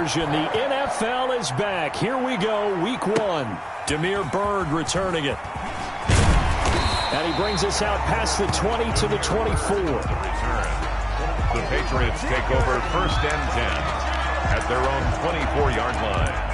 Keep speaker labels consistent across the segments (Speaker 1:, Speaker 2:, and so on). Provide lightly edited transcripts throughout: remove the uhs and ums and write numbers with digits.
Speaker 1: version. The NFL is back. Here we go, week 1. Demir Bird returning it. And he brings us out past the 20 to the 24.
Speaker 2: The Patriots take over 1st and 10 at their own 24-yard line.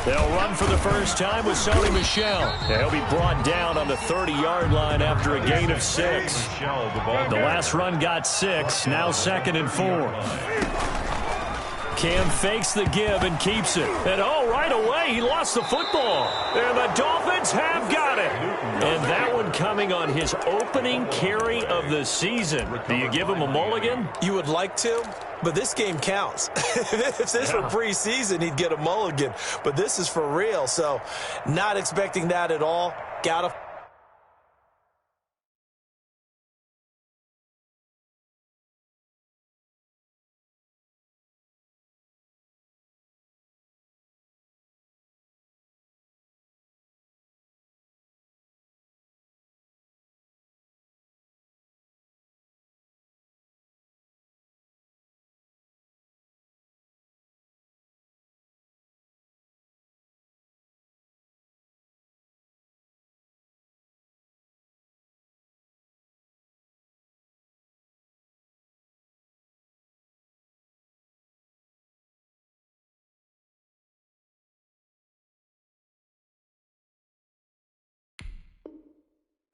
Speaker 1: They'll run for the first time with Sony Michel. He'll be brought down on the 30-yard line after a gain of 6. The last run got 6, now 2nd and 4. Cam fakes the give and keeps it. And right away, he lost the football. And the Dolphins have got it. And that one coming on his opening carry of the season. Do you give him a mulligan?
Speaker 3: You would like to, but this game counts. If this were preseason, he'd get a mulligan. But this is for real, so not expecting that at all. Gotta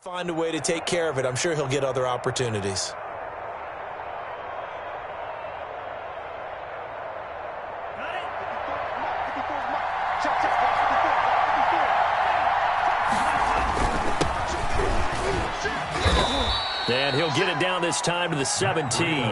Speaker 3: find a way to take care of it. I'm sure he'll get other opportunities.
Speaker 1: And he'll get it down this time to the 17.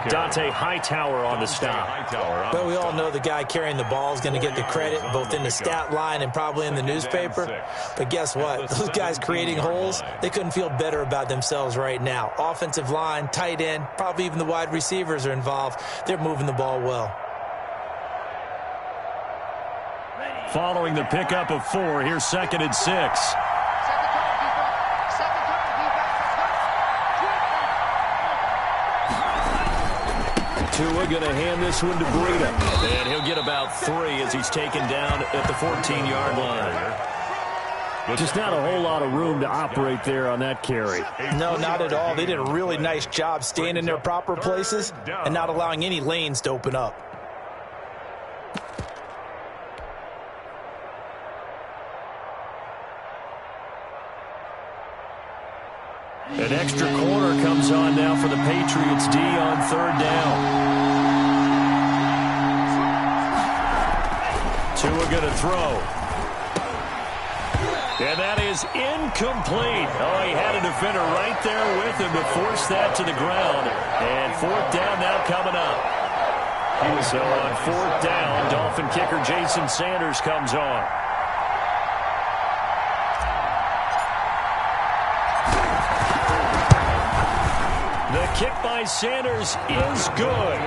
Speaker 1: Dante Hightower on the stop.
Speaker 3: Well, we all know the guy carrying the ball is going to get the credit, both in the stat line and probably in the newspaper. But guess what? Those guys creating holes, they couldn't feel better about themselves right now. Offensive line, tight end, probably even the wide receivers are involved. They're moving the ball well.
Speaker 1: Following the pickup of 4, here's 2nd and 6. Tua going to hand this one to Breida. And he'll get about 3 as he's taken down at the 14-yard line. Just not a whole lot of room to operate there on that carry.
Speaker 3: No, not at all. They did a really nice job staying in their proper places and not allowing any lanes to open up.
Speaker 1: An extra corner comes on now for the Patriots D on 3rd down. Tua going to throw. And that is incomplete. Oh, he had a defender right there with him to force that to the ground. And 4th down now coming up. So on 4th down, Dolphin kicker Jason Sanders comes on. The kick by Sanders is good.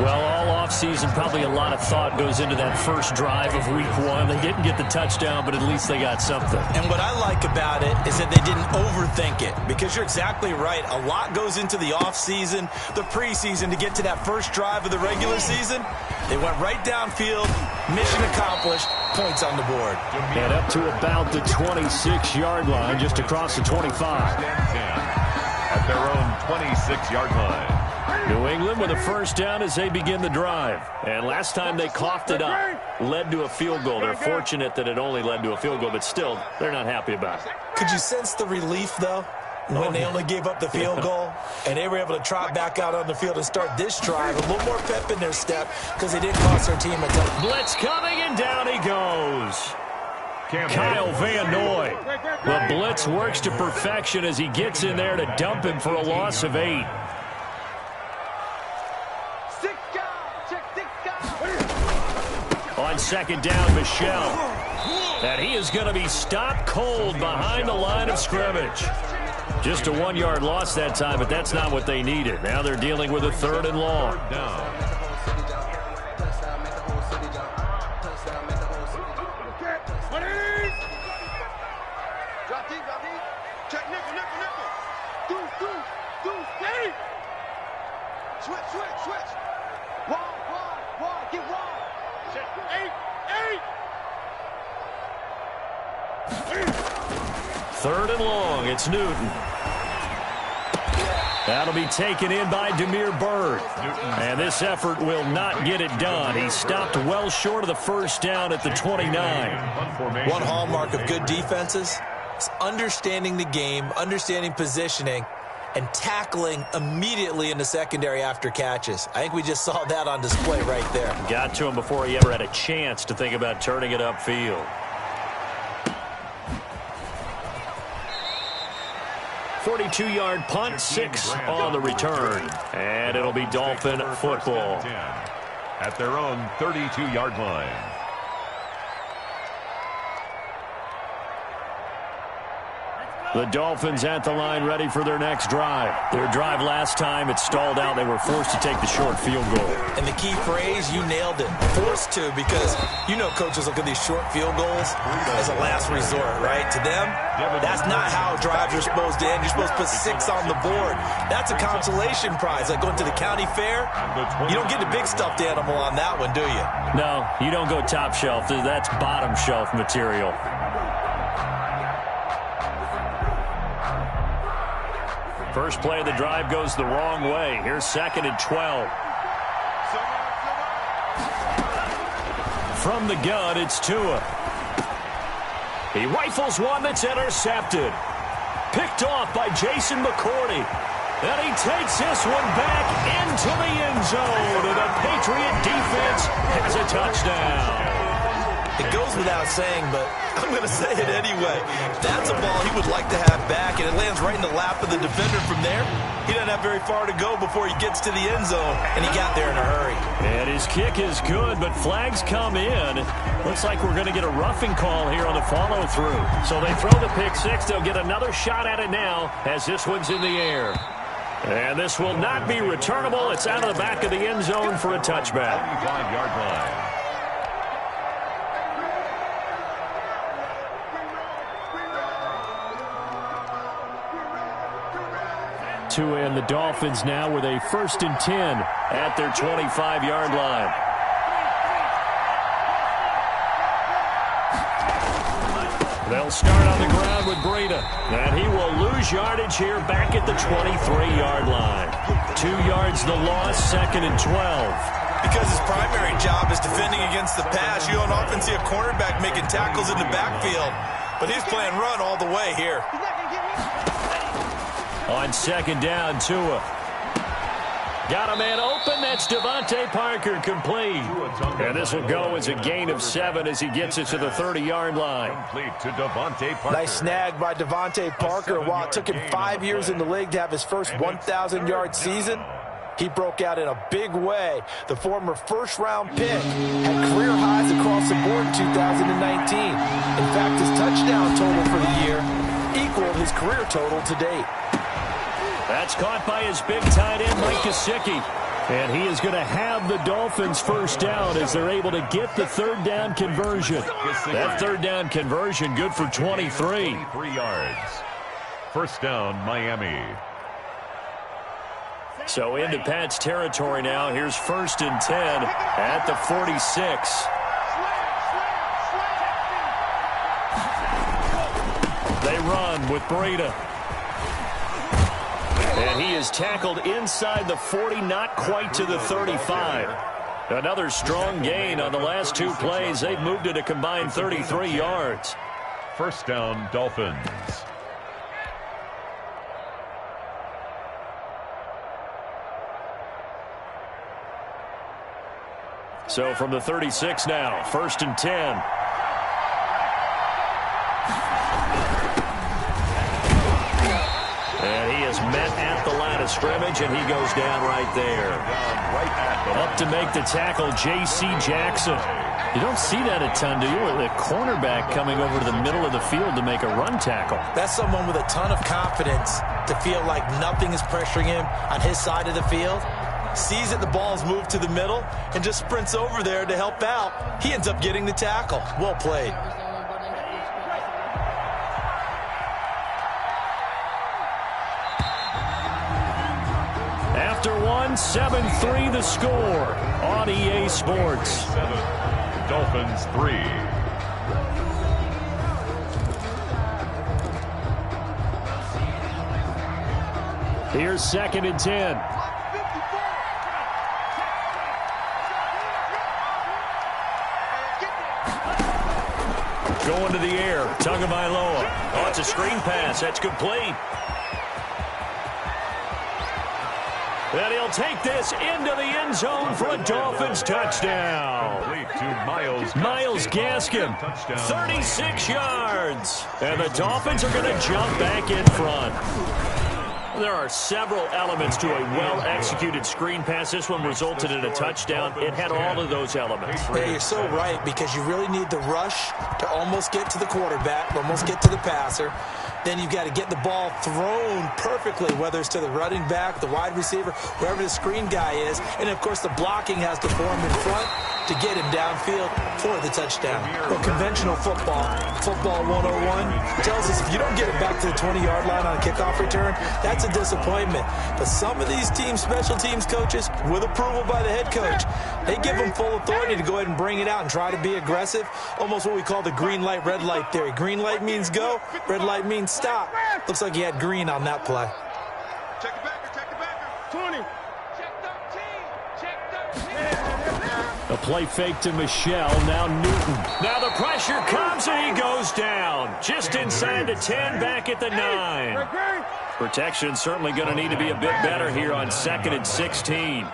Speaker 1: Well, all offseason, probably a lot of thought goes into that first drive of week 1. They didn't get the touchdown, but at least they got something.
Speaker 3: And what I like about it is that they didn't overthink it, because you're exactly right. A lot goes into the offseason, the preseason, to get to that first drive of the regular season. They went right downfield, mission accomplished, points on the board.
Speaker 1: And up to about the 26-yard line, just across the 25.
Speaker 2: At their own 26-yard line.
Speaker 1: New England with a first down as they begin the drive. And last time they coughed it up, led to a field goal. They're fortunate that it only led to a field goal, but still, they're not happy about it.
Speaker 3: Could you sense the relief, though, when they only gave up the field goal and they were able to trot back out on the field and start this drive? A little more pep in their step because they didn't cost their team a touchdown.
Speaker 1: Blitz coming, and down he goes. Kyle Van Noy. The blitz works to perfection as he gets in there to dump him for a loss of 8. On 2nd down, Michel. And he is going to be stopped cold behind the line of scrimmage. Just a 1-yard loss that time, but that's not what they needed. Now they're dealing with a 3rd and long.
Speaker 2: Third down.
Speaker 4: Switch. Wide. Get wide.
Speaker 1: 3rd and long. It's Newton. That'll be taken in by Damiere Byrd. And this effort will not get it done. He stopped well short of the first down at the 29.
Speaker 3: One hallmark of good defenses is understanding the game, understanding positioning, and tackling immediately in the secondary after catches. I think we just saw that on display right there.
Speaker 1: Got to him before he ever had a chance to think about turning it upfield. 42-yard punt, 6 on the return. And it'll be Dolphin football.
Speaker 2: At their own 32-yard line.
Speaker 1: The Dolphins at the line ready for their next drive. Their drive last time, it stalled out. They were forced to take the short field goal.
Speaker 3: And the key phrase, you nailed it. Forced to, because you know coaches look at these short field goals as a last resort, right? To them, that's not how drives are supposed to end. You're supposed to put 6 on the board. That's a consolation prize, like going to the county fair. You don't get the big stuffed animal on that one, do you?
Speaker 1: No, you don't go top shelf. That's bottom shelf material. First play of the drive goes the wrong way. Here's 2nd and 12. From the gun, it's Tua. He rifles one that's intercepted. Picked off by Jason McCourty. And he takes this one back into the end zone. And the Patriot defense has a touchdown.
Speaker 3: It goes without saying, but I'm going to say it anyway. That's a ball he would like to have back, and it lands right in the lap of the defender from there. He doesn't have very far to go before he gets to the end zone, and he got there in a hurry.
Speaker 1: And his kick is good, but flags come in. Looks like we're going to get a roughing call here on the follow-through. So they throw the pick 6. They'll get another shot at it now as this one's in the air. And this will not be returnable. It's out of the back of the end zone for a touchback.
Speaker 2: 25-yard line.
Speaker 1: Tua and the Dolphins now with a 1st and 10 at their 25-yard line. They'll start on the ground with Breida. And he will lose yardage here back at the 23-yard line. 2 yards the loss, 2nd and 12.
Speaker 3: Because his primary job is defending against the pass, you don't often see a cornerback making tackles in the backfield. But he's playing run all the way here.
Speaker 1: On 2nd down, Tua. Got a man open. That's Devontae Parker complete. And this will go as a gain of 7 as he gets it to the 30-yard line.
Speaker 2: Complete to Devontae Parker.
Speaker 3: Nice snag by Devontae Parker. While it took him 5 years in the league to have his first 1,000-yard season, he broke out in a big way. The former first-round pick had career highs across the board in 2019. In fact, his touchdown total for the year equaled his career total to date.
Speaker 1: That's caught by his big tight end, Mike Gesicki. And he is going to have the Dolphins first down as they're able to get the 3rd down conversion. That 3rd down conversion good for 23.
Speaker 2: 23 yards. First down, Miami.
Speaker 1: So into Pat's territory now. Here's 1st and 10 at the 46. They run with Breida. And he is tackled inside the 40, not quite to the 35. Another strong gain on the last 2 plays. They've moved it a combined 33 yards.
Speaker 2: First down, Dolphins.
Speaker 1: So from the 36 now, 1st and 10. And he is met at the line line of scrimmage, and he goes down right there. Up to make the tackle, J.C. Jackson. You don't see that a ton, do you? The cornerback coming over to the middle of the field to make a run tackle.
Speaker 3: That's someone with a ton of confidence to feel like nothing is pressuring him on his side of the field. Sees that the ball's moved to the middle and just sprints over there to help out. He ends up getting the tackle. Well played.
Speaker 1: After one, 7-3 the score on EA Sports.
Speaker 2: Dolphins 3.
Speaker 1: Here's 2nd and 10. Going to the air. Tagovailoa. Oh, it's a screen pass. That's complete. And he'll take this into the end zone for a Dolphins touchdown. Myles Gaskin, 36 yards. And the Dolphins are going to jump back in front. There are several elements to a well-executed screen pass. This one resulted in a touchdown. It had all of those elements.
Speaker 3: Yeah, you're so right, because you really need the rush to almost get to the quarterback, almost get to the passer. Then you've got to get the ball thrown perfectly, whether it's to the running back, the wide receiver, wherever the screen guy is. And, of course, the blocking has to form in front to get him downfield for the touchdown. Well, conventional football 101, tells us if you don't get it back to the 20-yard line on a kickoff return, that's a disappointment. But some of these teams, special teams coaches, with approval by the head coach, they give them full authority to go ahead and bring it out and try to be aggressive, almost what we call the green light, red light theory. Green light means go, red light means stop. Looks like he had green on that play.
Speaker 4: Check the backer. 20. Check 13. Check 13.
Speaker 1: A play fake to Michelle. Now Newton. Now the pressure comes and he goes down. Just inside the 10, back at the 9. Protection certainly going to need to be a bit better here on 2nd and 16.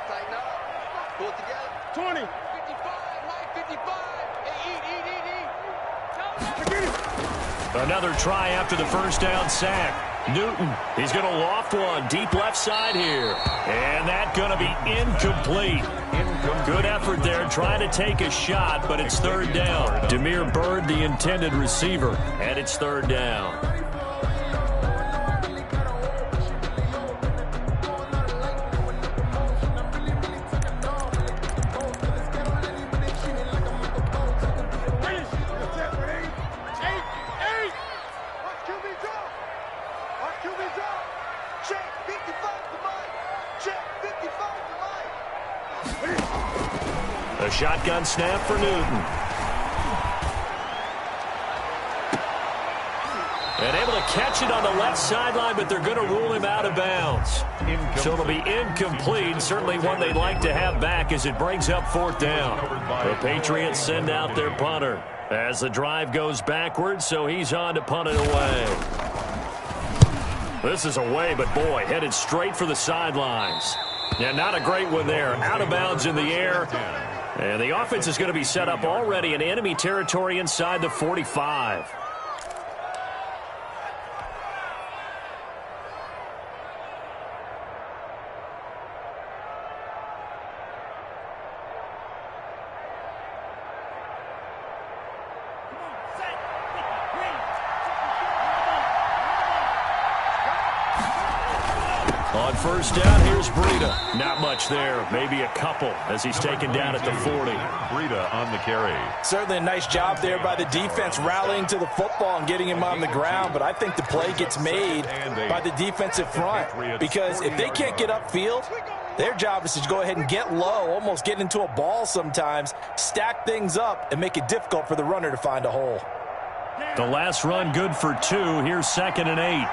Speaker 4: Tighten up. Pull it together. 20. 55, Mike 55. Eat.
Speaker 1: Another try after the first down sack. Newton, he's going to loft one deep left side here. And that's going to be incomplete. Good effort there, trying to take a shot, but it's 3rd down. Demir Bird, the intended receiver, and it's 3rd down. A shotgun snap for Newton. And able to catch it on the left sideline, but they're going to rule him out of bounds. So it'll be incomplete. Certainly one they'd like to have back as it brings up 4th down. The Patriots send out their punter as the drive goes backwards, so he's on to punt it away. This is away, but boy, headed straight for the sidelines. Yeah, not a great one there. Out of bounds in the air. And the offense is going to be set up already in enemy territory inside the 45. On 1st down, here's Breida. Not much there. Maybe a couple as he's taken down at the 40.
Speaker 2: Breida on the carry.
Speaker 3: Certainly a nice job there by the defense rallying to the football and getting him on the ground. But I think the play gets made by the defensive front, because if they can't get upfield, their job is to go ahead and get low, almost get into a ball sometimes, stack things up, and make it difficult for the runner to find a hole.
Speaker 1: The last run good for 2. Here's 2nd and 8.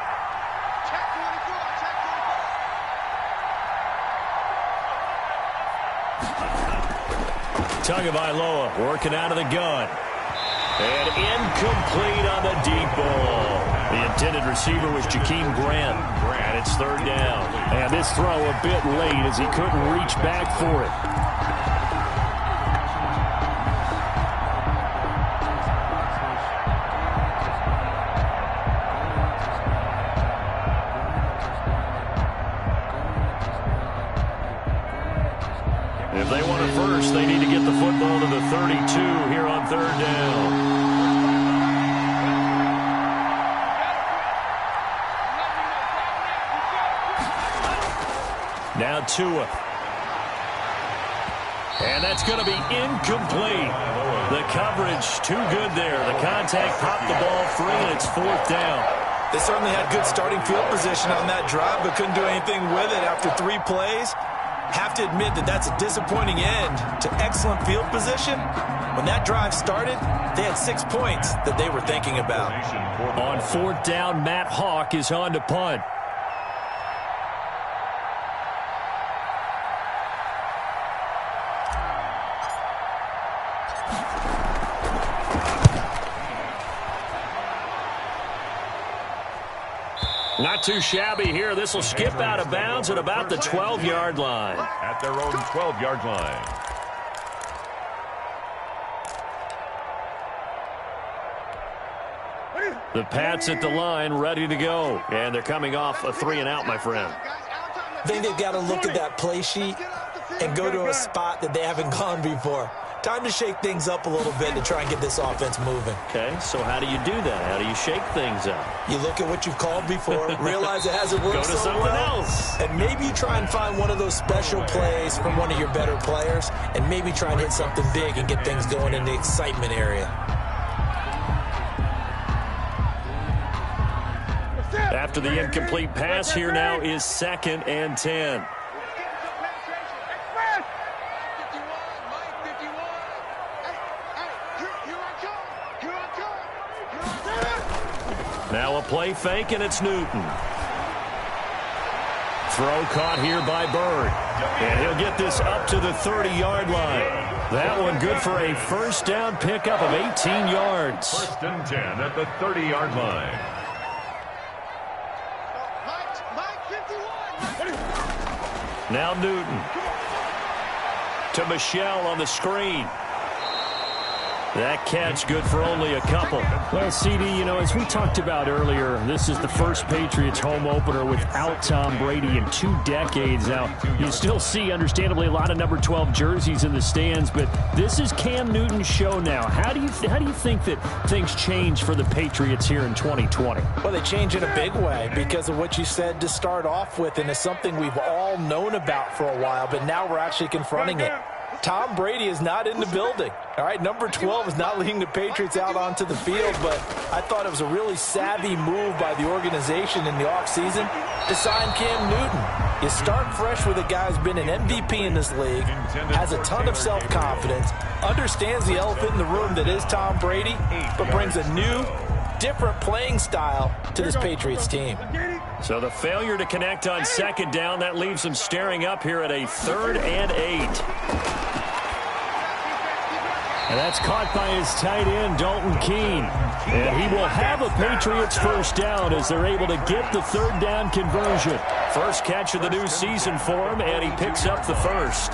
Speaker 1: Tagovailoa working out of the gun. And incomplete on the deep ball. The intended receiver was Jakeem Grant. And it's 3rd down. And this throw a bit late as he couldn't reach back for it. 32 here on third down. Now Tua. And that's going to be incomplete. The coverage too good there. The contact popped the ball free, and it's fourth down.
Speaker 3: They certainly had good starting field position on that drive, but couldn't do anything with it after 3 plays. Have to admit that that's a disappointing end to excellent field position. When that drive started, they had 6 points that they were thinking about.
Speaker 1: On fourth down, Matt Hawk is on to punt. Not too shabby here. This will skip out of bounds at about the 12-yard line.
Speaker 2: At their own 12-yard line.
Speaker 1: The Pats at the line, ready to go. And they're coming off a 3-and-out, my friend.
Speaker 3: I think they've got to look at that play sheet and go to a spot that they haven't gone before. Time to shake things up a little bit to try and get this offense moving.
Speaker 1: Okay, so how do you do that? How do you shake things up?
Speaker 3: You look at what you've called before, realize it hasn't worked
Speaker 1: Go to
Speaker 3: so
Speaker 1: something
Speaker 3: well,
Speaker 1: else.
Speaker 3: and maybe you try and find one of those special plays from one of your better players, and maybe try and hit something big and get things going in the excitement area.
Speaker 1: After the incomplete pass, here now is 2nd and 10. Now a play fake, and it's Newton. Throw caught here by Bird. And he'll get this up to the 30-yard line. That one good for a first down pickup of 18 yards.
Speaker 2: 1st and 10 at the 30-yard line.
Speaker 1: Now Newton. To Michelle on the screen. That catch good for only a couple.
Speaker 5: Well, CD, you know, as we talked about earlier, this is the first Patriots home opener without Tom Brady in 2 decades. Now, you still see, understandably, a lot of number 12 jerseys in the stands, but this is Cam Newton's show now. How do you think that things change for the Patriots here in 2020?
Speaker 3: Well, they change in a big way because of what you said to start off with, and it's something we've all known about for a while, but now we're actually confronting it. Tom Brady is not in the building. All right, number 12 is not leading the Patriots out onto the field, but I thought it was a really savvy move by the organization in the offseason to sign Cam Newton. You start fresh with a guy who's been an MVP in this league, has a ton of self-confidence, understands the elephant in the room that is Tom Brady, but brings a new, different playing style to this Patriots team.
Speaker 1: So the failure to connect on 2nd down, that leaves them staring up here at a 3rd and 8. And that's caught by his tight end, Dalton Keene. And he will have a Patriots first down as they're able to get the 3rd down conversion. First catch of the new season for him, and he picks up the first.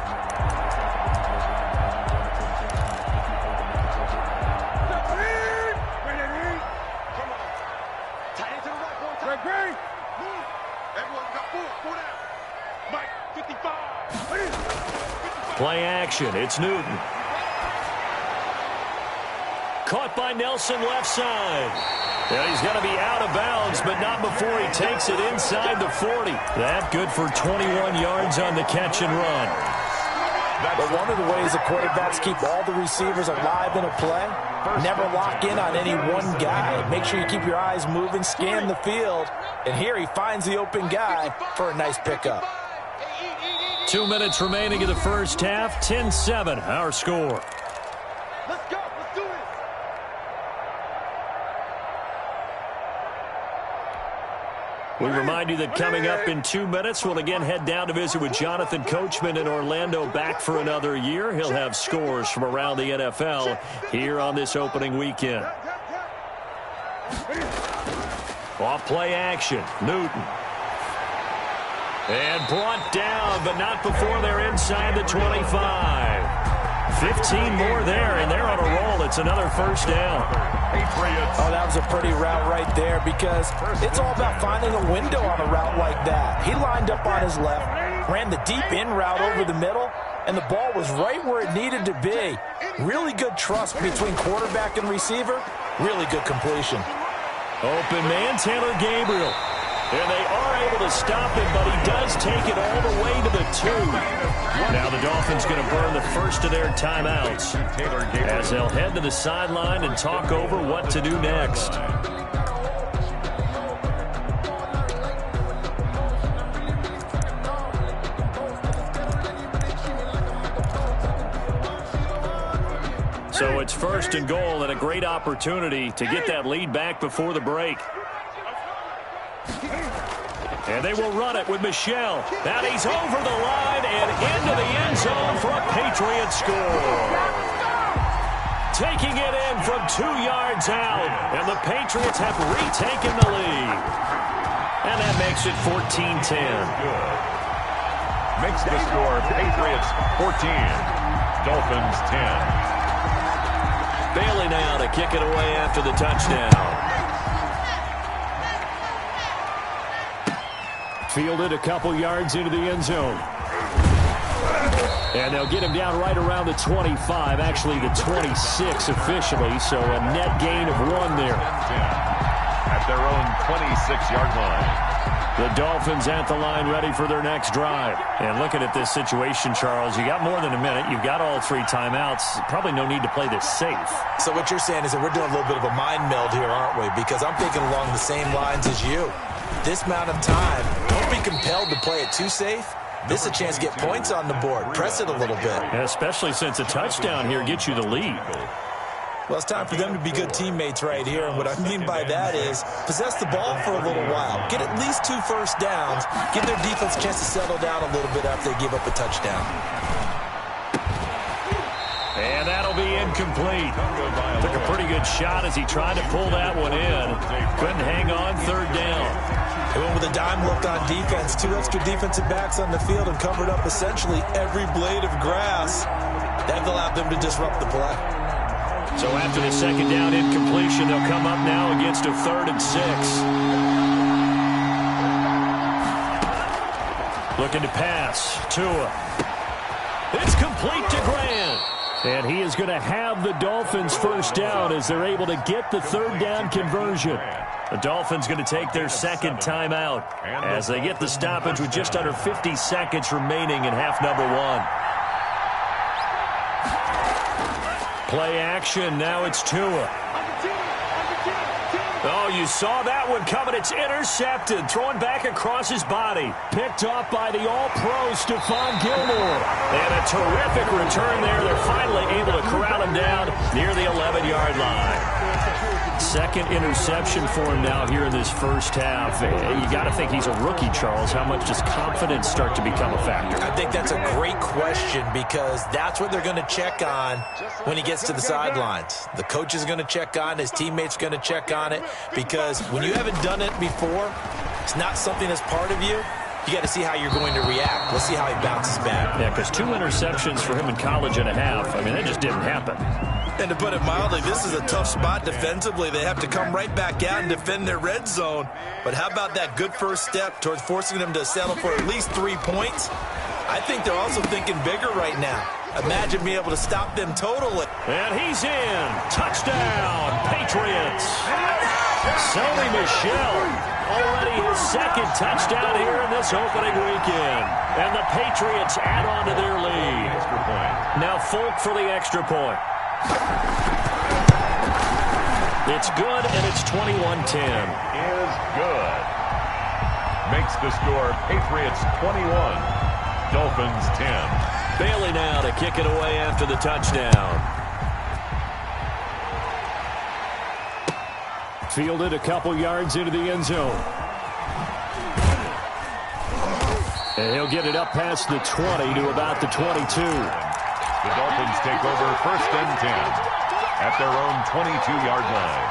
Speaker 1: Play action, it's Newton. Caught by Nelson left side. And he's going to be out of bounds, but not before he takes it inside the 40. That good for 21 yards on the catch and run.
Speaker 3: But one of the ways the quarterbacks keep all the receivers alive in a play, never lock in on any one guy. Make sure you keep your eyes moving, scan the field, and here he finds the open guy for a nice pickup.
Speaker 1: 2 minutes remaining in the first half, 10-7, our score.
Speaker 4: Let's go. Let's do it.
Speaker 1: We remind you that coming up in 2 minutes, we'll again head down to visit with Jonathan Coachman in Orlando, back for another year. He'll have scores from around the NFL here on this opening weekend. Off play action, Newton. And brought down, but not before they're inside the 25. 15 more there, and they're on a roll. It's another first down.
Speaker 3: Oh, that was a pretty route right there because it's all about finding a window on a route like that. He lined up on his left, ran the deep in route over the middle, and the ball was right where it needed to be. Really good trust between quarterback and receiver. Really good completion.
Speaker 1: Open man, Taylor Gabriel. And they are able to stop him, but he does take it all the way to the 2. Now the Dolphins going to burn the first of their timeouts as they'll head to the sideline and talk over what to do next. So it's first and goal and a great opportunity to get that lead back before the break. And they will run it with Michel. Now he's over the line and into the end zone for a Patriot score. Taking it in from 2 yards out, and the Patriots have retaken the lead. And that makes it 14-10.
Speaker 2: Makes the score Patriots 14, Dolphins 10.
Speaker 1: Bailey now to kick it away after the touchdown.
Speaker 5: Fielded a couple yards into the end zone. And they'll get him down right around the 25, actually the 26 officially, so a net gain of 1 there.
Speaker 2: At their own 26-yard line.
Speaker 1: The Dolphins at the line ready for their next drive. And looking at this situation, Charles, you got more than a minute. You've got all 3 timeouts. Probably no need to play this safe.
Speaker 3: So what you're saying is that we're doing a little bit of a mind meld here, aren't we? Because I'm thinking along the same lines as you. This amount of time, don't be compelled to play it too safe. This is a chance to get points on the board. Press it a little bit.
Speaker 1: Yeah, especially since a touchdown here gets you the lead.
Speaker 3: Well, it's time for them to be good teammates right here. And what I mean by that is possess the ball for a little while. Get at least 2 first downs. Give their defense a chance to settle down a little bit after they give up a touchdown.
Speaker 1: And that'll be incomplete. Took a pretty good shot as he tried to pull that one in. Couldn't hang on 3rd down.
Speaker 3: They went with a dime look on defense. 2 extra defensive backs on the field and covered up essentially every blade of grass. That allowed them to disrupt the play.
Speaker 1: So after the 2nd down incompletion, they'll come up now against a 3rd and 6. Looking to pass. Tua. It's complete to Grant. And he is going to have the Dolphins first down as they're able to get the 3rd down conversion. The Dolphins going to take their 2nd timeout as they get the stoppage with just under 50 seconds remaining in half number 1. Play action. Now it's Tua. Oh, you saw that one coming. It's intercepted. Throwing back across his body. Picked off by the all-pro Stephon Gilmore. And a terrific return there. They're finally able to corral him down near the 11-yard line. 2nd interception for him now here in this first half. You got to think he's a rookie, Charles. How much does confidence start to become a factor?
Speaker 3: I think that's a great question because that's what they're going to check on when he gets to the sidelines. The coach is going to check on, his teammates are going to check on it because when you haven't done it before, it's not something that's part of you. You got to see how you're going to react. Let's see how he bounces back.
Speaker 1: Yeah, because 2 interceptions for him in college and a half. I mean, that just didn't happen.
Speaker 3: And to put it mildly, this is a tough spot defensively. They have to come right back out and defend their red zone. But how about that good first step towards forcing them to settle for at least 3 points? I think they're also thinking bigger right now. Imagine being able to stop them totally.
Speaker 1: And he's in. Touchdown, Patriots. Sony Michel, already his 2nd touchdown here in this opening weekend. And the Patriots add on to their lead. Now Folk for the extra point. It's good, and it's 21-10.
Speaker 2: Is good. Makes the score Patriots 21, Dolphins 10.
Speaker 1: Bailey now to kick it away after the touchdown.
Speaker 5: Fielded a couple yards into the end zone. And he'll get it up past the 20 to about the 22.
Speaker 2: The Dolphins take over 1st and 10 at their own 22-yard line.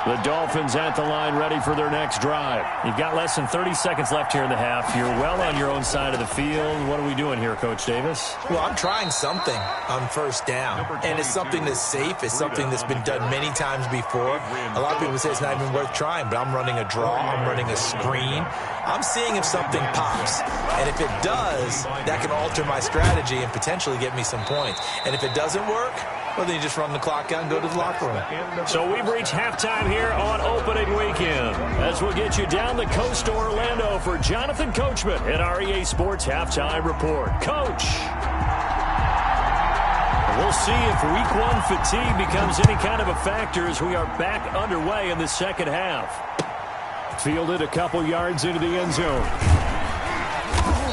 Speaker 1: The Dolphins at the line ready for their next drive.
Speaker 5: You've got less than 30 seconds left here in the half. You're well on your own side of the field. What are we doing here, Coach Davis?
Speaker 3: Well, I'm trying something on first down, and it's something that's safe. It's something that's been done many times before. A lot of people say it's not even worth trying, but I'm running a draw. I'm running a screen. I'm seeing if something pops, and if it does, that can alter my strategy and potentially get me some points. And if it doesn't work, well, then you just run the clock out and go to the locker room.
Speaker 1: So we've reached halftime here on opening weekend, as we'll get you down the coast to Orlando for Jonathan Coachman at our EA Sports Halftime Report. Coach, we'll see if Week 1 fatigue becomes any kind of a factor as we are back underway in the second half.
Speaker 5: Fielded a couple yards into the end zone.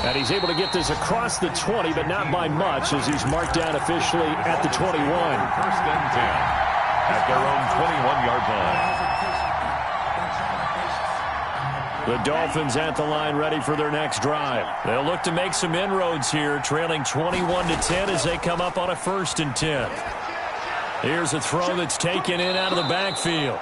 Speaker 5: And he's able to get this across the 20, but not by much, as he's marked down officially at the 21.
Speaker 2: First and 10 at their own 21-yard line.
Speaker 1: The Dolphins at the line ready for their next drive. They'll look to make some inroads here, trailing 21-10 as they come up on a 1st and 10. Here's a throw that's taken in out of the backfield.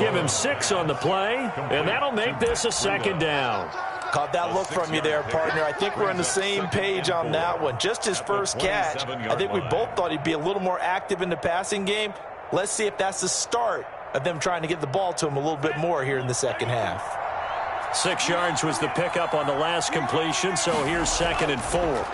Speaker 1: Give him 6 on the play, and that'll make this a 2nd down.
Speaker 3: Caught that look from you there, partner. I think we're on the same page on that one. Just his first catch. I think we both thought he'd be a little more active in the passing game. Let's see if that's the start of them trying to get the ball to him a little bit more here in the second half.
Speaker 1: 6 yards was the pickup on the last completion, so here's 2nd and 4.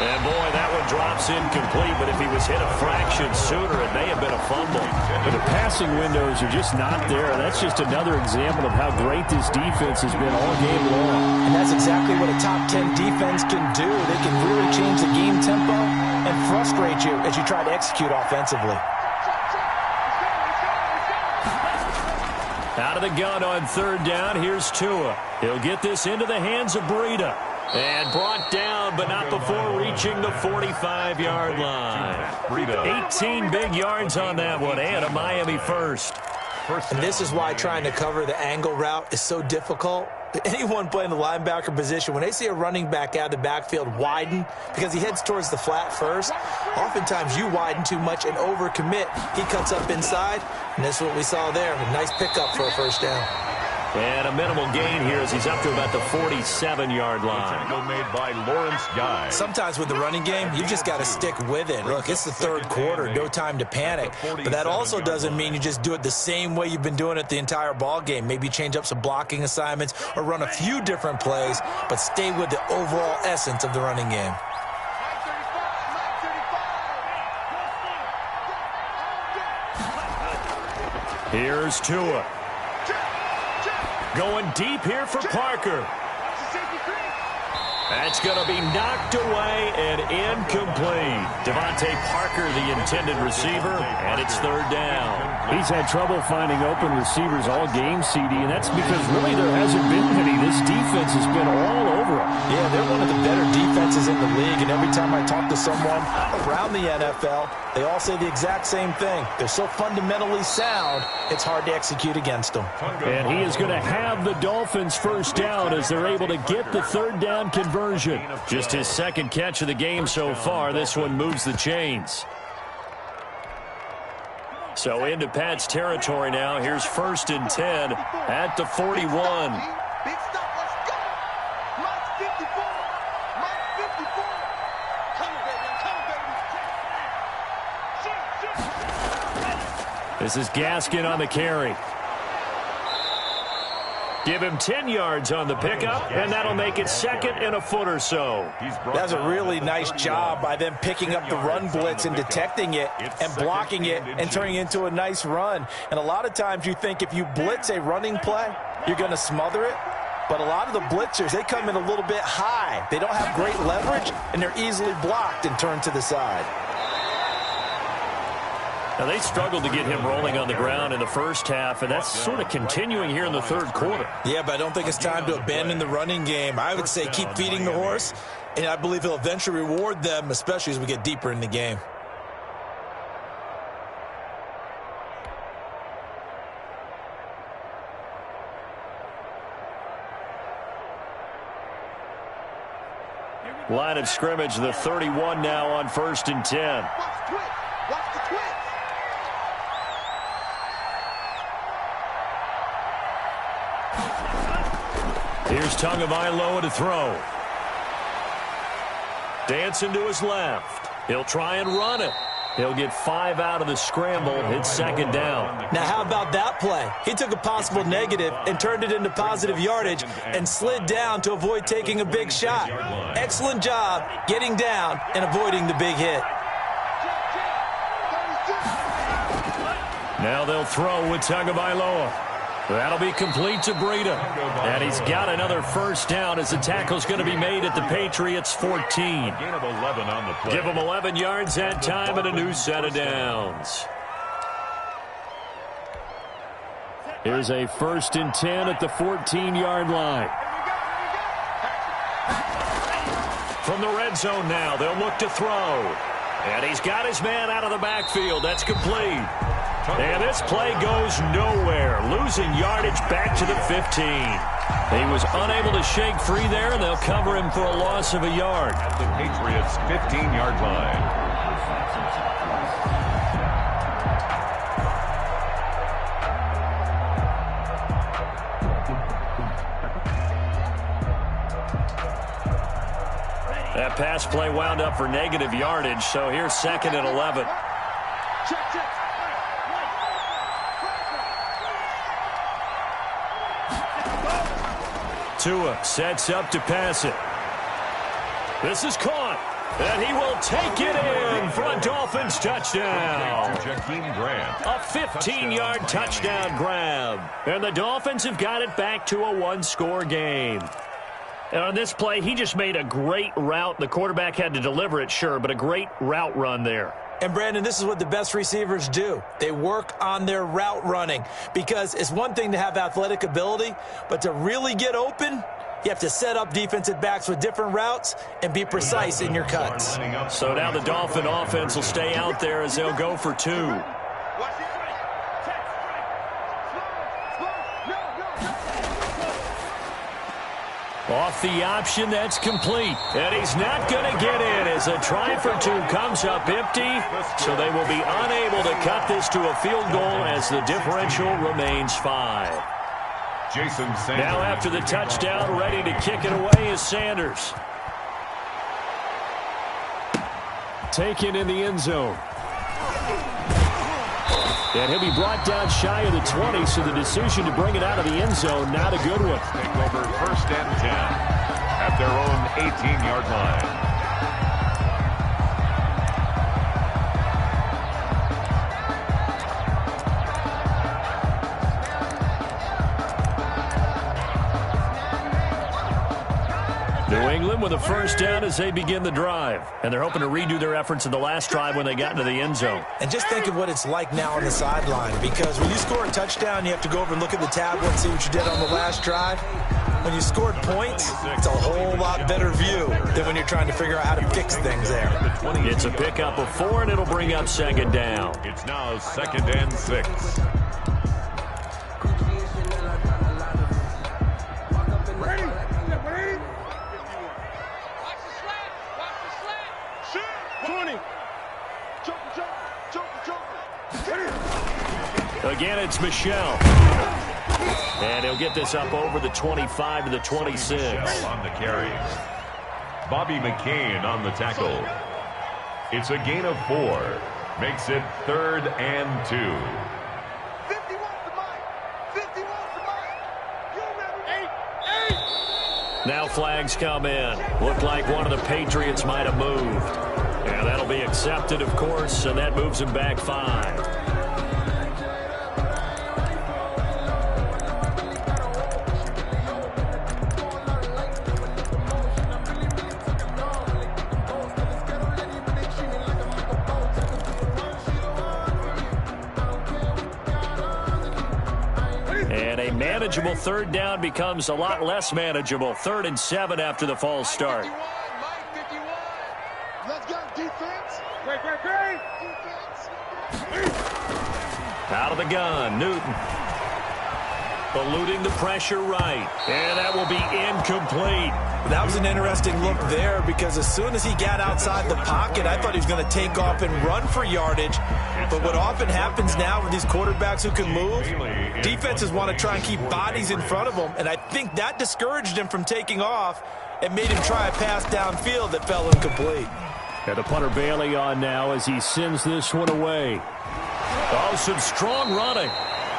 Speaker 1: And, boy, that one drops incomplete, but if he was hit a fraction sooner, it may have been a fumble.
Speaker 5: But the passing windows are just not there. That's just another example of how great this defense has been all game long.
Speaker 3: And that's exactly what a top 10 defense can do. They can really change the game tempo and frustrate you as you try to execute offensively.
Speaker 1: Out of the gun on 3rd down, here's Tua. He'll get this into the hands of Breida. And brought down, but not before reaching the 45-yard line. 18 big yards on that one, and a Miami first.
Speaker 3: And this is why trying to cover the angle route is so difficult. Anyone playing the linebacker position, when they see a running back out of the backfield widen, because he heads towards the flat first, oftentimes you widen too much and overcommit. He cuts up inside, and that's what we saw there. A nice pickup for a 1st down.
Speaker 1: And a minimal gain here as he's up to about the 47-yard line.
Speaker 2: Made by Lawrence Guy.
Speaker 3: Sometimes with the running game, you just got to stick with it. Look, it's the 3rd quarter, no time to panic. But that also doesn't mean you just do it the same way you've been doing it the entire ball game. Maybe change up some blocking assignments or run a few different plays, but stay with the overall essence of the running game.
Speaker 1: Here's Tua. Going deep here for Parker. That's going to be knocked away and incomplete. Devontae Parker, the intended receiver, and it's 3rd down.
Speaker 5: He's had trouble finding open receivers all game, CD, and that's because really there hasn't been any. This defense has been all over him.
Speaker 3: Yeah, they're one of the better defenses in the league, and every time I talk to someone around the NFL, they all say the exact same thing. They're so fundamentally sound, it's hard to execute against them.
Speaker 5: And he is going to have the Dolphins 1st down as they're able to get the 3rd down conversion.
Speaker 1: Just his 2nd catch of the game so far. This one moves the chains. So into Pat's territory now. Here's 1st and 10 at the 41.
Speaker 4: Big stop, let's go. Mike 54. Mike 54. Come on, baby,
Speaker 1: This is Gaskin on the carry. Give him 10 yards on the pickup, and that'll make it 2nd and a foot or so.
Speaker 3: That's a really nice job by them picking up the run blitz and detecting it and blocking it and turning it into a nice run. And a lot of times you think if you blitz a running play, you're going to smother it. But a lot of the blitzers, they come in a little bit high. They don't have great leverage, and they're easily blocked and turned to the side.
Speaker 1: Now, they struggled to get him rolling on the ground in the 1st half, and that's sort of continuing here in the 3rd quarter.
Speaker 3: Yeah, but I don't think it's time to abandon the running game. I would say keep feeding the horse, and I believe he'll eventually reward them, especially as we get deeper in the game.
Speaker 1: Line of scrimmage, the 31 now on 1st and 10.
Speaker 4: Watch the twitch.
Speaker 1: Here's Tagovailoa to throw. Dancing to his left. He'll try and run it. He'll get 5 out of the scramble. It's second down.
Speaker 3: Now, how about that play? He took a possible negative and turned it into positive yardage and slid down to avoid taking a big shot. Excellent job getting down and avoiding the big hit.
Speaker 1: Now they'll throw with Tagovailoa. That'll be complete to Breida. And he's got another first down as the tackle's going to be made at the Patriots' 14.
Speaker 2: Gain of 11 on the play.
Speaker 1: Give them 11 yards that time and a new set of downs. Here's a 1st and 10 at the 14-yard line. From the red zone now, they'll look to throw. And he's got his man out of the backfield. That's complete. And this play goes nowhere, losing yardage back to the 15. He was unable to shake free there, and they'll cover him for a loss of a yard.
Speaker 2: At the Patriots' 15-yard line.
Speaker 1: That pass play wound up for negative yardage, so here's 2nd and 11. Tua sets up to pass it. This is caught, and he will take it in for a Dolphins touchdown. A 15-yard touchdown grab. And the Dolphins have got it back to a one-score game. And on this play, he just made a great route. The quarterback had to deliver it, sure, but a great route run there.
Speaker 3: And, Brandon, this is what the best receivers do. They work on their route running because it's one thing to have athletic ability, but to really get open, you have to set up defensive backs with different routes and be precise in your cuts.
Speaker 1: So now the Dolphin offense will stay out there as they'll go for 2. Off the option, that's complete. And he's not going to get in as a try for 2 comes up empty. So they will be unable to cut this to a field goal as the differential remains 5. Now after the touchdown, ready to kick it away is Sanders. Taken in the end zone. And he'll be brought down shy of the 20, so the decision to bring it out of the end zone, not a good one.
Speaker 2: Take over 1st and 10 at their own 18-yard line.
Speaker 1: New England with a first down as they begin the drive. And they're hoping to redo their efforts in the last drive when they got into the end zone.
Speaker 3: And just think of what it's like now on the sideline, because when you score a touchdown, you have to go over and look at the tablet and see what you did on the last drive. When you scored points, it's a whole lot better view than when you're trying to figure out how to fix things there.
Speaker 1: It's a pickup of 4, and it'll bring up 2nd down.
Speaker 2: It's now 2nd and 6.
Speaker 1: Again, it's Michel. And he'll get this up over the 25 to the 26.
Speaker 2: Michel on the carry. Bobby McCain on the tackle. It's a gain of 4. Makes it 3rd and 2.
Speaker 4: 51 to Mike. 51 to Mike. You remember 8.
Speaker 1: Now flags come in. Looked like one of the Patriots might have moved. And that'll be accepted, of course, and that moves him back 5. And a manageable 3rd down becomes a lot less manageable. 3rd and 7 after the false start.
Speaker 4: Mike 51. Let's go, defense. Great. Defense.
Speaker 1: Out of the gun, Newton. eluding the pressure right. And that will be incomplete.
Speaker 3: That was an interesting look there because as soon as he got outside the pocket, I thought he was going to take off and run for yardage. But what often happens now with these quarterbacks who can move, defenses want to try and keep bodies in front of them. And I think that discouraged him from taking off and made him try a pass downfield that fell incomplete.
Speaker 5: And the punter Bailey on now as he sends this one away.
Speaker 1: Oh, some strong running.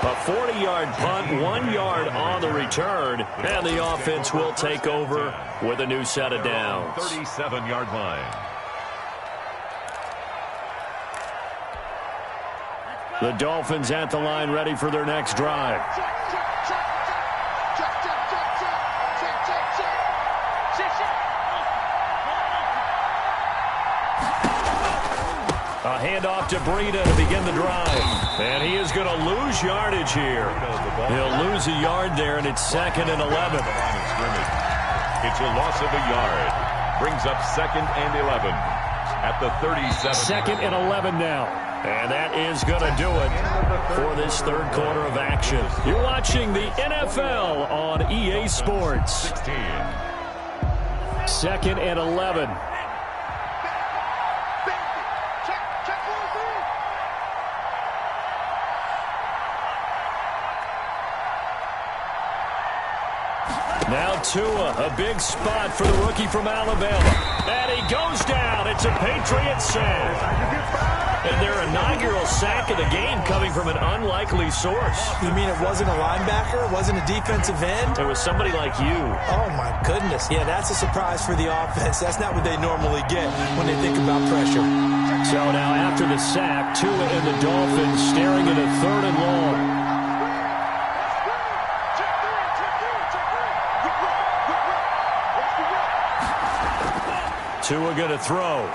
Speaker 1: A 40-yard punt, 1 yard on the return, and the offense will take over with a new set of downs.
Speaker 2: 37-yard line.
Speaker 5: The Dolphins at the line ready for their next drive.
Speaker 1: A handoff to Breida to begin the drive. And he is going to lose yardage here. He'll lose a yard there, and it's 2nd and 11.
Speaker 2: It's a loss of a yard. Brings up 2nd and 11 at the 37.
Speaker 5: 2nd and 11 now.
Speaker 1: And that is going to do it for this third quarter of action.
Speaker 5: You're watching the NFL on EA Sports. 2nd and 11.
Speaker 1: Now Tua, a big spot for the rookie from Alabama. And he goes down. It's a Patriot sack. And their inaugural sack of the game coming from an unlikely source.
Speaker 3: You mean it wasn't a linebacker? It wasn't a defensive end?
Speaker 1: It was somebody like you.
Speaker 3: Oh, my goodness. Yeah, that's a surprise for the offense. That's not what they normally get when they think about pressure.
Speaker 5: So now after the sack, Tua and the Dolphins staring at a 3rd and long.
Speaker 1: Tua going to throw.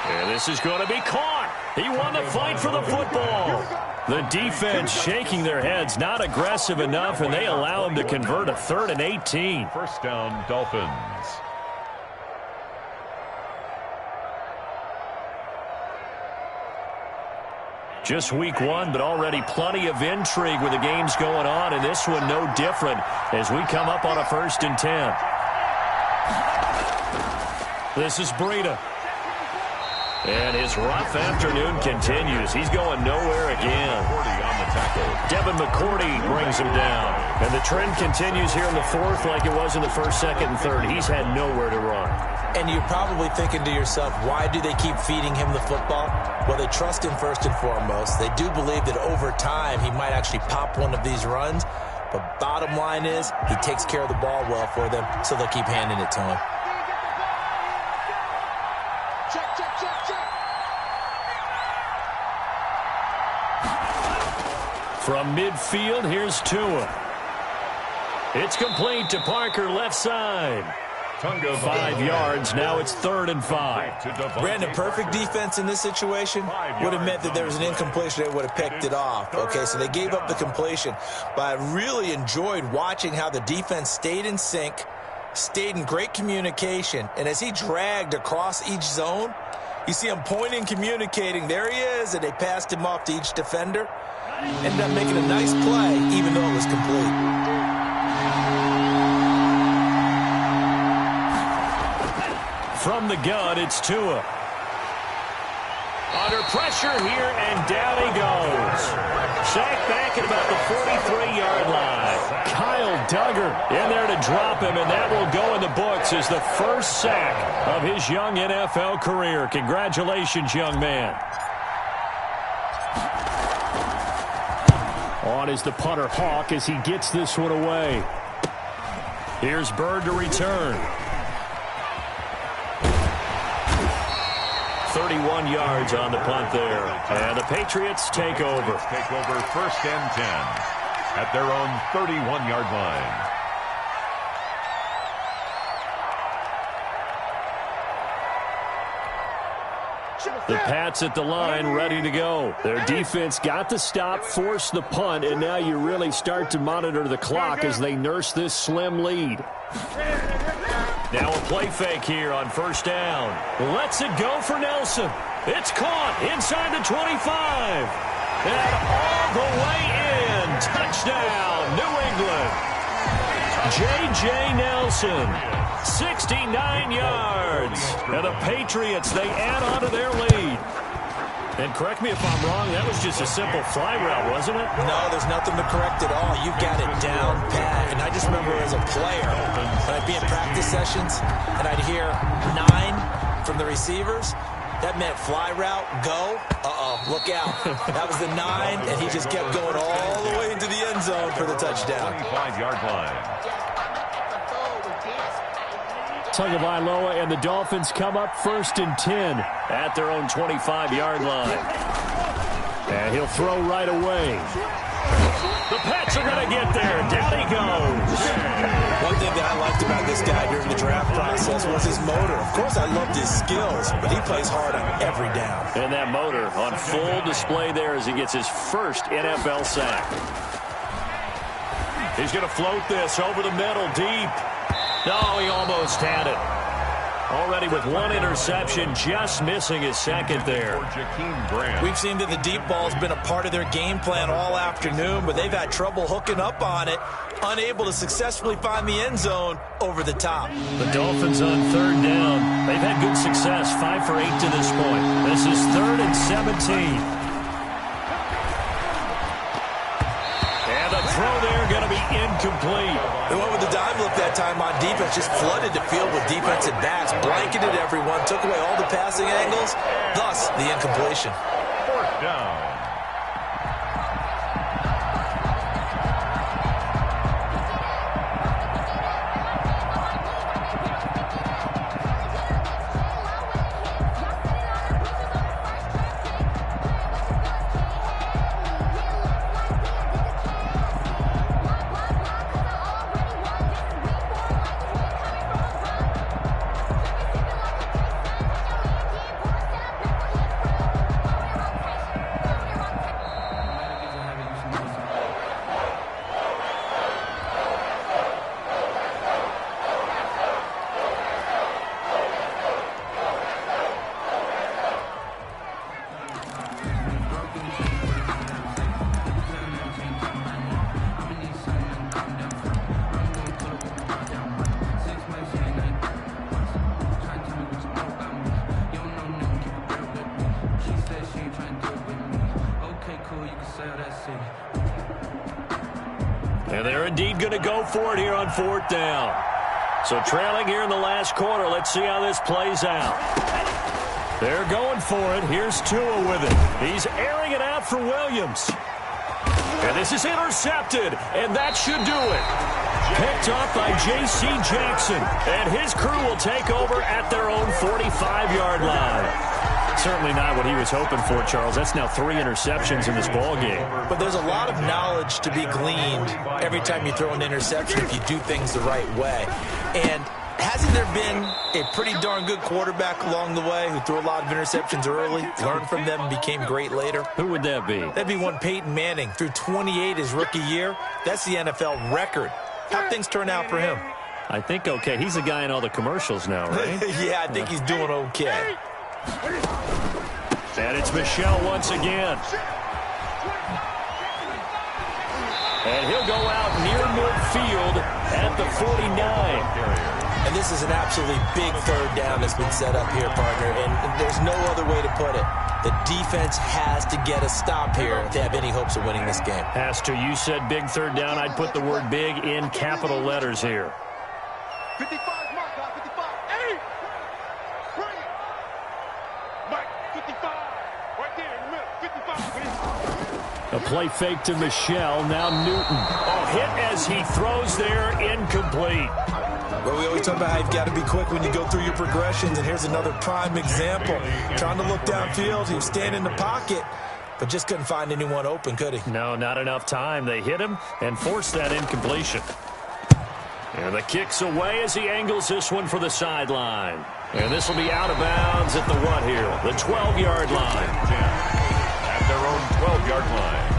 Speaker 1: And this is going to be caught. He won the fight for the football. The defense shaking their heads, not aggressive enough, and they allow him to convert a 3rd and 18.
Speaker 2: First down, Dolphins.
Speaker 1: Just week 1, but already plenty of intrigue with the games going on, and this one no different as we come up on a 1st and 10. This is Breida. And his rough afternoon continues. He's going nowhere again. Devin McCourty brings him down. And the trend continues here in the 4th like it was in the 1st, 2nd, and 3rd. He's had nowhere to run.
Speaker 3: And you're probably thinking to yourself, why do they keep feeding him the football? Well, they trust him first and foremost. They do believe that over time he might actually pop one of these runs. But bottom line is he takes care of the ball well for them, so they'll keep handing it to him.
Speaker 1: From midfield, here's Tua. It's complete to Parker, left side. 5 yards, now it's 3rd and 5.
Speaker 3: Brandon, perfect defense in this situation would have meant that there was an incompletion. They would have picked it off. Okay, so they gave up the completion. But I really enjoyed watching how the defense stayed in sync, stayed in great communication. And as he dragged across each zone, you see him pointing, communicating. There he is, and they passed him off to each defender. Ended up making a nice play, even though it was complete.
Speaker 1: From the gun, it's Tua. Under pressure here, and down he goes. Sacked back at about the 43-yard line.
Speaker 5: Kyle Duggar
Speaker 1: in there to drop him, and that will go in the books as the first sack of his young NFL career. Congratulations, young man.
Speaker 5: On is the punter Hawk as he gets this one away.
Speaker 1: Here's Bird to return. 31 yards on the punt there. And the Patriots take over.
Speaker 2: Take over 1st and 10 at their own 31-yard line.
Speaker 1: The Pats at the line, ready to go.
Speaker 5: Their defense got the stop, forced the punt, and now you really start to monitor the clock as they nurse this slim lead.
Speaker 1: Now a play fake here on 1st down. Lets it go for Nelson. It's caught inside the 25. And all the way in. Touchdown, New England. J.J. Nelson, 69 yards. And the Patriots, they add on to their lead. And correct me if I'm wrong, that was just a simple fly route, wasn't it?
Speaker 3: No, there's nothing to correct at all. You got it down pat. And I just remember as a player, when I'd be in practice sessions, and I'd hear 9 from the receivers, that meant fly route, go. Look out. That was the 9, and he just kept going all the way into the end zone for the touchdown.
Speaker 2: 25-yard line.
Speaker 5: Tagovailoa and the Dolphins come up 1st and 10
Speaker 1: at their own 25-yard line.
Speaker 5: And he'll throw right away.
Speaker 1: The Pats are going to get there. Down he goes.
Speaker 3: One thing that I liked about this guy during the draft process was his motor. Of course, I loved his skills, but he plays hard on every down.
Speaker 1: And that motor on full display there as he gets his first NFL sack. He's going to float this over the middle, deep. No, he almost had it. Already with 1 interception, just missing his second there.
Speaker 3: We've seen that the deep ball's been a part of their game plan all afternoon, but they've had trouble hooking up on it, unable to successfully find the end zone over the top.
Speaker 1: The Dolphins on 3rd down. They've had good success, 5 for 8 to this point. This is 3rd and 17. Throw there going to be incomplete.
Speaker 3: They went with the dime look that time on defense, just flooded the field with defensive backs, blanketed everyone, took away all the passing angles, thus the incompletion.
Speaker 2: 4th down.
Speaker 1: And they're indeed going to go for it here on 4th down. So trailing here in the last quarter. Let's see how this plays out. They're going for it. Here's Tua with it. He's airing it out for Williams. And this is intercepted, and that should do it. Picked off by J.C. Jackson, and his crew will take over at their own 45-yard line. Certainly not what he was hoping for, Charles. That's now 3 interceptions in this ball game.
Speaker 3: But there's a lot of knowledge to be gleaned every time you throw an interception if you do things the right way. And hasn't there been a pretty darn good quarterback along the way who threw a lot of interceptions early, learned from them, and became great later?
Speaker 1: Who would that be?
Speaker 3: That'd be one Peyton Manning. Threw 28 his rookie year. That's the NFL record. How'd things turn out for him?
Speaker 1: I think okay. He's the guy in all the commercials now, right?
Speaker 3: Yeah, I think he's doing okay.
Speaker 1: And it's Michel once again. And he'll go out near midfield at the 49.
Speaker 3: And this is an absolutely big 3rd down that's been set up here, partner, and there's no other way to put it. The defense has to get a stop here if they have any hopes of winning this game.
Speaker 1: Has to. You said big 3rd down. I'd put the word big in capital letters here.
Speaker 4: 55, mark, 55, 8. Bring it. Mike, 55. Right there in the middle, 55.
Speaker 5: A play fake to Michel. Now Newton.
Speaker 1: Oh, hit as he throws there, incomplete.
Speaker 3: Well, we always talk about how you've got to be quick when you go through your progressions, and here's another prime example. Trying to look downfield, he was standing in the pocket, but just couldn't find anyone open, could he?
Speaker 1: No, not enough time. They hit him and forced that incompletion. And the kick's away as he angles this one for the sideline. And this will be out of bounds at the what here? The 12-yard line.
Speaker 2: At their own 12-yard line.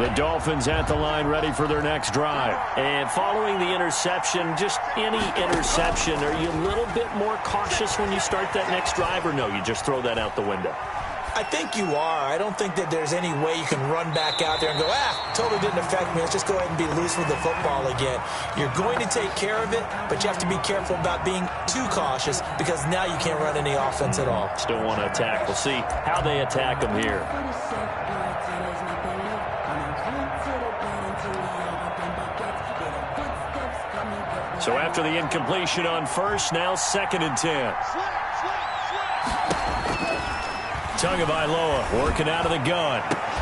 Speaker 1: The Dolphins at the line ready for their next drive.
Speaker 5: And following the interception, just any interception, are you a little bit more cautious when you start that next drive, or no, you just throw that out the window?
Speaker 3: I think you are. I don't think that there's any way you can run back out there and go, totally didn't affect me. Let's just go ahead and be loose with the football again. You're going to take care of it, but you have to be careful about being too cautious because now you can't run any offense at all.
Speaker 5: Still want to attack. We'll see how they attack them here. So after the incompletion on first, now 2nd and 10. Tagovailoa working out of the gun.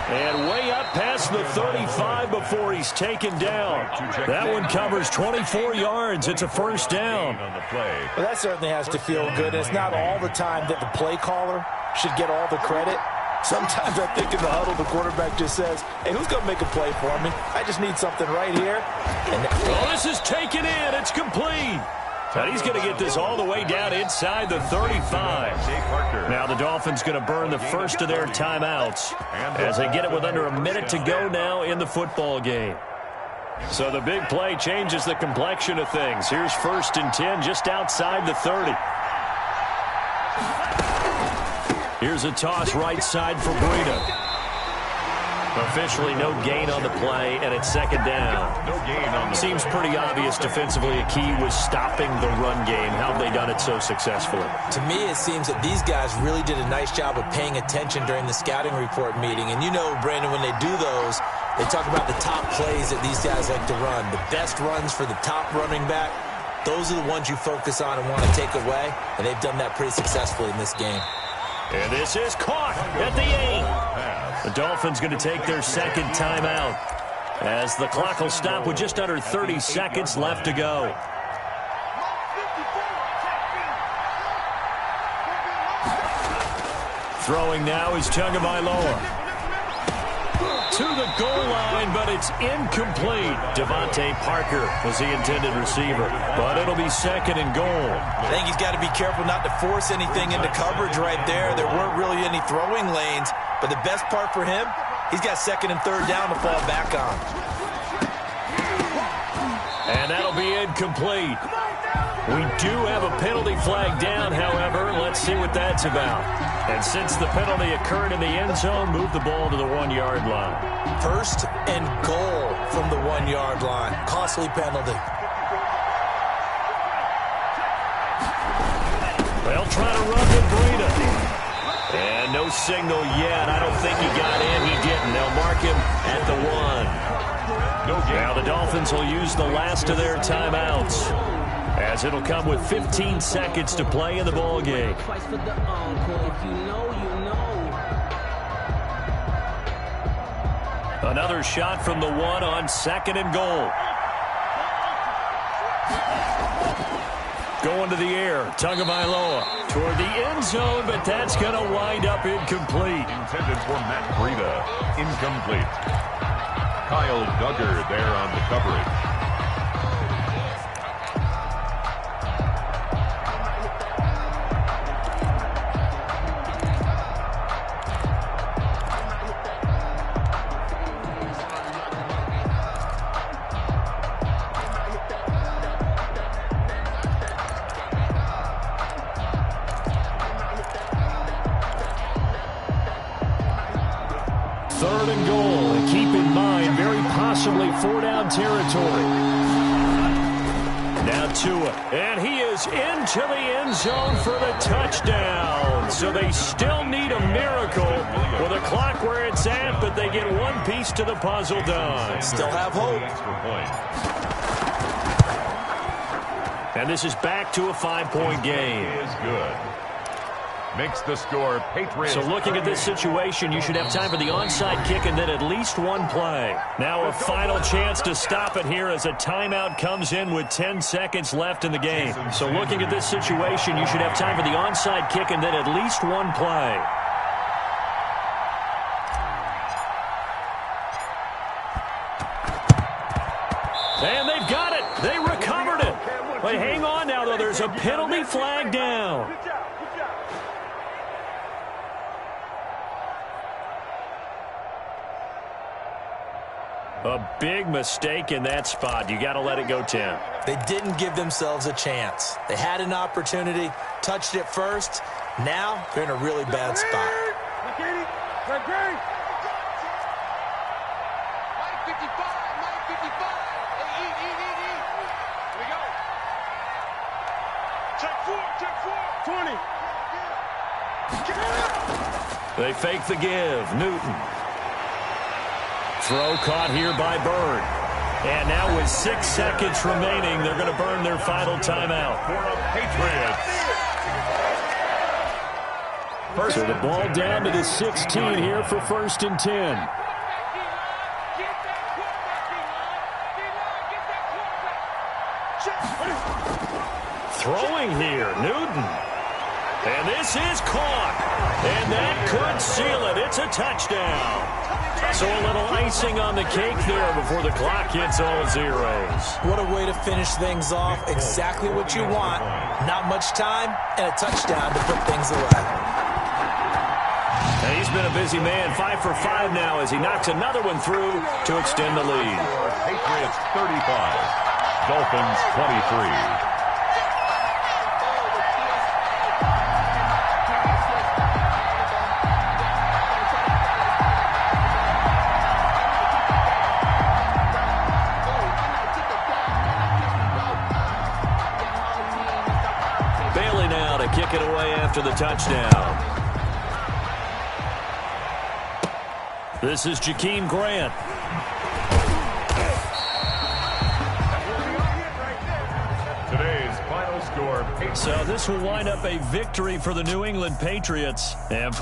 Speaker 5: And way up past the 35 before he's taken down. That one covers 24 yards. It's a first down.
Speaker 3: Well, that certainly has to feel good. It's not all the time that the play caller should get all the credit. Sometimes I think in the huddle, the quarterback just says, hey, who's going to make a play for me? I just need something right here.
Speaker 1: This is taken in. It's complete. And he's going to get this all the way down inside the 35. Now the Dolphins going to burn the first of their timeouts as they get it with under a minute to go now in the football game. So the big play changes the complexion of things. Here's 1st and 10 just outside the 30. Here's a toss right side for Breida. Officially no gain on the play, and it's 2nd down.
Speaker 2: No gain on the
Speaker 1: Seems pretty obvious defensively a key was stopping the run game. How have they done it so successfully?
Speaker 3: To me, it seems that these guys really did a nice job of paying attention during the scouting report meeting. And you know, Brandon, when they do those, they talk about the top plays that these guys like to run. The best runs for the top running back, those are the ones you focus on and want to take away. And they've done that pretty successfully in this game.
Speaker 1: And this is caught at the 8. The Dolphins going to take their 2nd timeout as the clock will stop with just under 30 seconds left to go. Throwing now is Tagovailoa. To the goal line, but it's incomplete. Devontae Parker was the intended receiver, but it'll be 2nd and goal.
Speaker 3: I think he's got to be careful not to force anything into coverage right there. There weren't really any throwing lanes, but the best part for him, he's got 2nd and 3rd down to fall back on.
Speaker 1: And that'll be incomplete. We do have a penalty flag down, however. Let's see what that's about. And since the penalty occurred in the end zone, move the ball to the 1-yard line.
Speaker 3: 1st and goal from the 1-yard line. Costly penalty.
Speaker 1: They'll try to run with Breida. And no signal yet. I don't think he got in. He didn't. They'll mark him at the 1. Now the Dolphins will use the last of their timeouts, as it'll come with 15 seconds to play in the ball game. Another shot from the 1 on 2nd and goal. Going to the air, Tagovailoa toward the end zone, but that's going to wind up incomplete.
Speaker 2: Intended for Matt Breida. Incomplete. Kyle Duggar there on the coverage.
Speaker 1: Four-down territory. Now Tua, and he is into the end zone for the touchdown. So they still need a miracle with a clock where it's at, but they get one piece to the puzzle done.
Speaker 3: Still have hope.
Speaker 1: And this is back to a 5-point game.
Speaker 2: Is good. Makes the score Patriots.
Speaker 1: So looking at this situation, you should have time for the onside kick and then at least one play. Now a final chance to stop it here as a timeout comes in with 10 seconds left in the game. So looking at this situation, you should have time for the onside kick and then at least one play. And they've got it. They recovered it. But hang on now, though. There's a penalty flag down. A big mistake in that spot. You got to let it go 10.
Speaker 3: They didn't give themselves a chance. They had an opportunity, touched it first. Now they're in a really bad spot.
Speaker 1: They fake the give. Newton. Throw caught here by Bird. And now with 6 seconds remaining, they're going to burn their final timeout.
Speaker 2: For the Patriots.
Speaker 5: So the ball down to the 16 here for 1st and 10.
Speaker 1: Throwing here, Newton. And this is caught. And that could seal it. It's a touchdown. So a little icing on the cake there before the clock hits all zeros.
Speaker 3: What a way to finish things off. Exactly what you want. Not much time and a touchdown to put things away.
Speaker 1: And he's been a busy man. 5 for 5 now as he knocks another one through to extend the lead.
Speaker 2: Patriots 35. Dolphins 23.
Speaker 1: Kick it away after the touchdown. This is Jakeem Grant.
Speaker 2: Today's final score.
Speaker 1: So this will wind up a victory for the New England Patriots. And